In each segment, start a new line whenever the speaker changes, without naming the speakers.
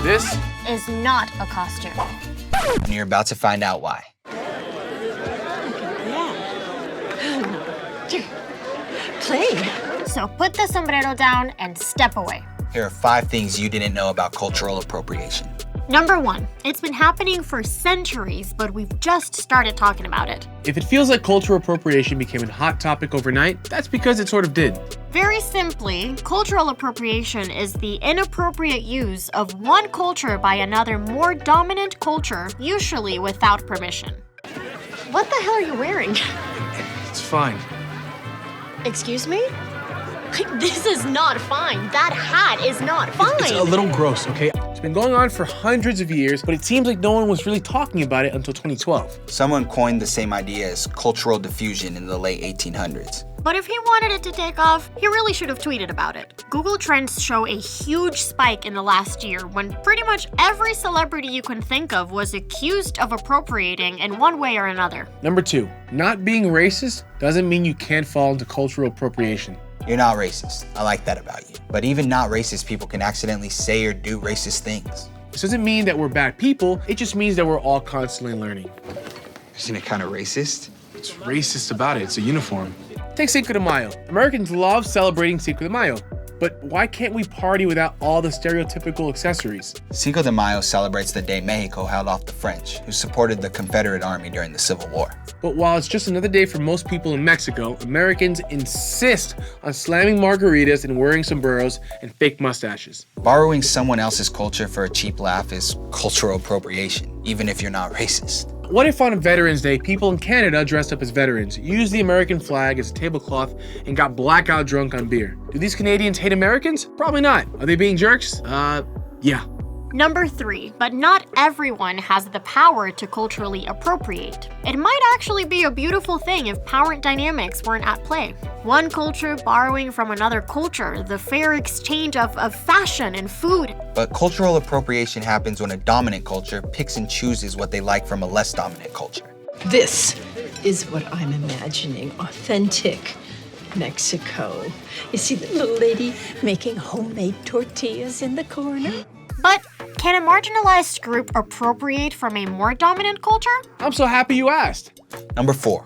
This
is not a costume.
And you're about to find out why.
Play. So put the sombrero down and step away.
Here are 5 things you didn't know about cultural appropriation.
Number 1, it's been happening for centuries, but we've just started talking about it.
If it feels like cultural appropriation became a hot topic overnight, that's because it sort of did.
Very simply, cultural appropriation is the inappropriate use of one culture by another more dominant culture, usually without permission. What the hell are you wearing?
It's fine.
Excuse me? This is not fine. That hat is not fine.
It's a little gross, okay? It's been going on for hundreds of years, but it seems like no one was really talking about it until 2012.
Someone coined the same idea as cultural diffusion in the late 1800s.
But if he wanted it to take off, he really should have tweeted about it. Google Trends show a huge spike in the last year when pretty much every celebrity you can think of was accused of appropriating in one way or another.
Number 2, not being racist doesn't mean you can't fall into cultural appropriation.
You're not racist. I like that about you. But even not racist people can accidentally say or do racist things.
This doesn't mean that we're bad people, it just means that we're all constantly learning.
Isn't it kind of racist?
What's racist about it? It's a uniform. Take Cinco de Mayo. Americans love celebrating Cinco de Mayo, but why can't we party without all the stereotypical accessories?
Cinco de Mayo celebrates the day Mexico held off the French, who supported the Confederate Army during the Civil War.
But while it's just another day for most people in Mexico, Americans insist on slamming margaritas and wearing sombreros and fake mustaches.
Borrowing someone else's culture for a cheap laugh is cultural appropriation, even if you're not racist.
What if on Veterans Day, people in Canada dressed up as veterans, used the American flag as a tablecloth, and got blackout drunk on beer? Do these Canadians hate Americans? Probably not. Are they being jerks? Yeah.
Number 3, but not everyone has the power to culturally appropriate. It might actually be a beautiful thing if power dynamics weren't at play. One culture borrowing from another culture, the fair exchange of fashion and food.
But cultural appropriation happens when a dominant culture picks and chooses what they like from a less dominant culture.
This is what I'm imagining, authentic Mexico. You see the little lady making homemade tortillas in the corner?
But can a marginalized group appropriate from a more dominant culture?
I'm so happy you asked.
Number 4,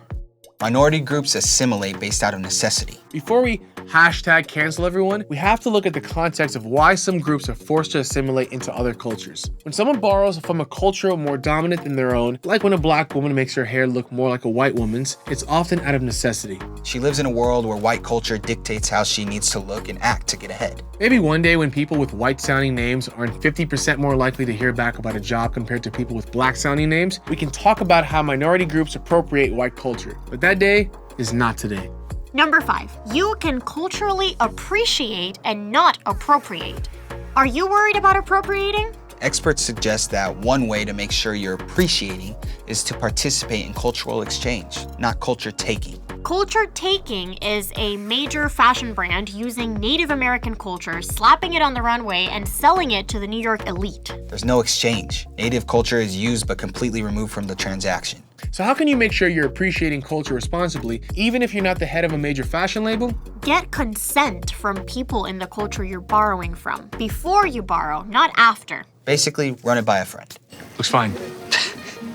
minority groups assimilate based out of necessity.
Before we #cancel everyone, we have to look at the context of why some groups are forced to assimilate into other cultures. When someone borrows from a culture more dominant than their own, like when a black woman makes her hair look more like a white woman's, it's often out of necessity.
She lives in a world where white culture dictates how she needs to look and act to get ahead.
Maybe one day when people with white-sounding names aren't 50% more likely to hear back about a job compared to people with black-sounding names, we can talk about how minority groups appropriate white culture. But that day is not today.
Number 5, you can culturally appreciate and not appropriate. Are you worried about appropriating?
Experts suggest that one way to make sure you're appreciating is to participate in cultural exchange, not culture taking.
Culture taking is a major fashion brand using Native American culture, slapping it on the runway, and selling it to the New York elite.
There's no exchange. Native culture is used but completely removed from the transaction.
So how can you make sure you're appreciating culture responsibly, even if you're not the head of a major fashion label?
Get consent from people in the culture you're borrowing from. Before you borrow, not after.
Basically, run it by a friend.
Looks fine.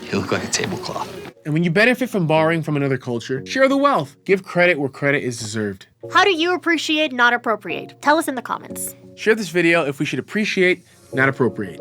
You look like a tablecloth.
And when you benefit from borrowing from another culture, share the wealth. Give credit where credit is deserved.
How do you appreciate, not appropriate? Tell us in the comments.
Share this video if we should appreciate, not appropriate.